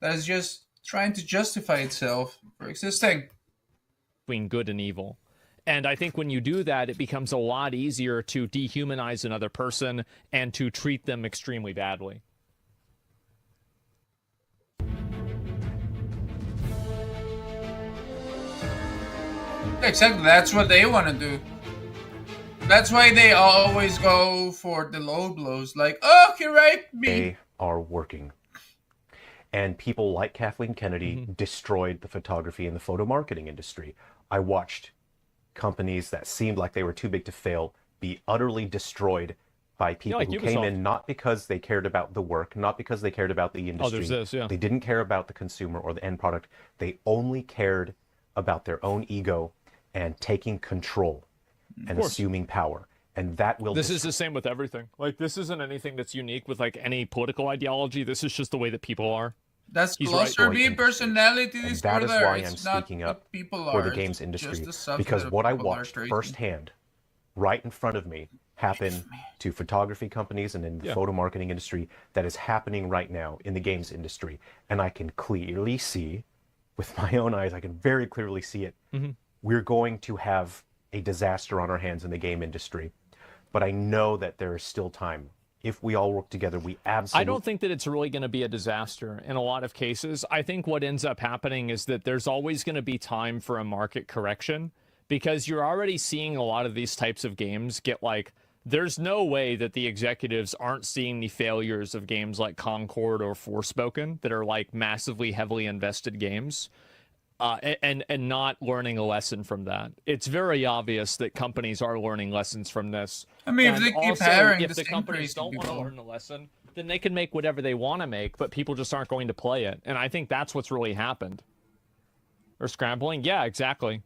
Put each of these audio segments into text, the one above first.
that is just trying to justify itself for existing. Between good and evil. And I think when you do that, it becomes a lot easier to dehumanize another person and to treat them extremely badly. Exactly, that's what they want to do. That's why they always go for the low blows, like, oh, he raped me. They are working. And people like Kathleen Kennedy destroyed the photography and the photo marketing industry. I watched companies that seemed like they were too big to fail be utterly destroyed by people like who Ubisoft. came in not because they cared about the work, not because they cared about the industry. there's this, yeah. They didn't care about the consumer or the end product. They only cared about their own ego and taking control and assuming power. And that will... This is the same with everything. Like, this isn't anything that's unique with, like, any political ideology. This is just the way that people are. That's He's cluster right. B personality And disorder. that is why I'm It's not speaking what up people for are. the games It's industry, just a subset because of what I people that are watched crazy. firsthand, right in front of me, happen to photography companies and in the photo marketing industry that is happening right now in the games industry. And I can clearly see, with my own eyes, I can very clearly see it. We're going to have a disaster on our hands in the game industry. But I know that there is still time. If we all work together, we absolutely... I don't think that it's really going to be a disaster in a lot of cases. I think what ends up happening is that there's always going to be time for a market correction, because you're already seeing a lot of these types of games get like... There's no way that the executives aren't seeing the failures of games like Concord or Forspoken that are like massively heavily invested games. And not learning a lesson from that. It's very obvious that companies are learning lessons from this. I mean, and if they keep also, hiring if the the same companies crazy don't want to people. learn a lesson, then they can make whatever they want to make, but people just aren't going to play it. And I think that's what's really happened. Or scrambling? Yeah, exactly.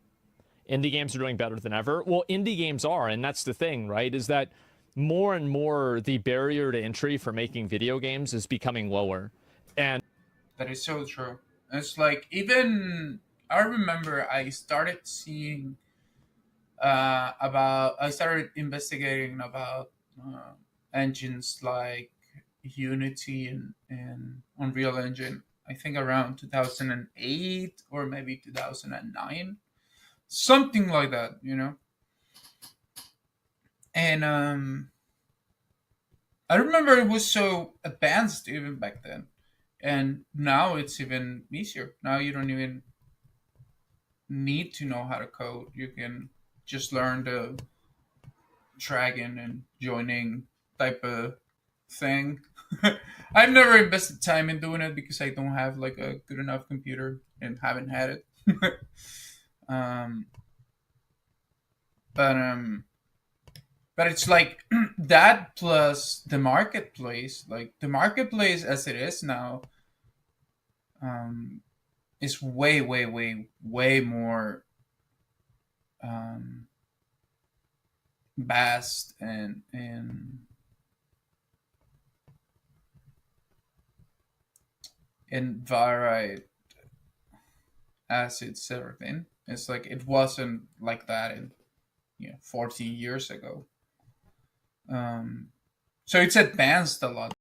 Indie games are doing better than ever. Well, indie games are, and that's the thing, right? Is that more and more the barrier to entry for making video games is becoming lower. And That is so true. It's like, even I remember I started seeing I started investigating about engines like Unity and Unreal Engine. I think around 2008 or maybe 2009, something like that, you know. And I remember it was so advanced even back then, and now it's even easier. Now you don't even need to know how to code. You can just learn the dragging and joining type of thing. I've never invested time in doing it because I don't have like a good enough computer and haven't had it. um, but um, but it's like that plus the marketplace, like the marketplace as it is now, um, is way, way, way, way more um, vast and varied as it's ever been. It's like it wasn't like that in 14 years ago. So it's advanced a lot.